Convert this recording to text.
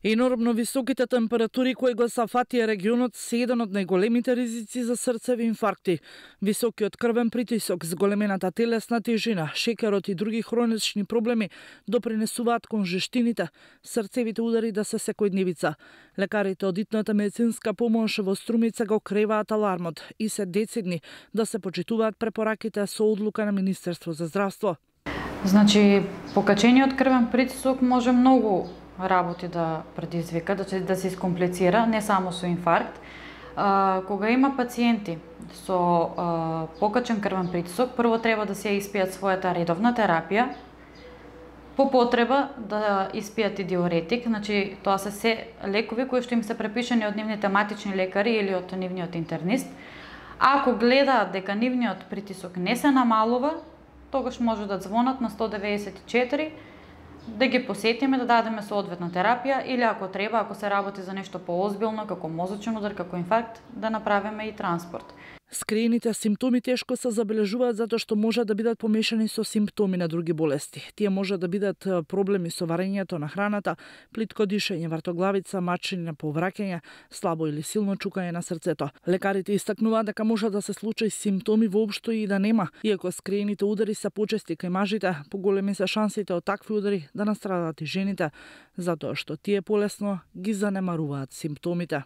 Енормно високите температури кои го сафатија регионот се еден од најголемите ризици за срцеви инфаркти. Високиот крвен притисок, зголемената телесна тежина, шекерот и други хронични проблеми допринесуваат кон жештините, срцевите удари да се секојдневица. Лекарите од итната медицинска помош во Струмица го креваат алармот и се децидни да се почитуваат препораките со одлука на Министерство за здравство. Значи, покачениот крвен притисок може многу работи да предизвика, да се искомплицира, не само со инфаркт. Кога има пациенти со покачен крвен притисок, прво треба да се испијат својата редовна терапија, по потреба да испијат и диуретик, значи тоа се лекови кои што им се препишани од нивните матични лекари или од нивниот интернист. Ако гледаат дека нивниот притисок не се намалува, тогаш може да звонат на 194, да ги посетиме, да дадеме соодветна терапија или ако треба, ако се работи за нешто поозбилно, како мозочен удар, како инфаркт, да направиме и транспорт. Скриените симптоми тешко се забележуваат затоа што може да бидат помешани со симптоми на други болести. Тие може да бидат проблеми со варењето на храната, плитко дишење, вртоглавица, мачење, повраќање, слабо или силно чукање на срцето. Лекарите истакнуваат дека може да се случи симптоми воопшто и да нема. Иако скриените удари се почести кај мажите, поголеми се шансите од такви удари да настрадат и жените, затоа што тие полесно ги занемаруваат симптомите.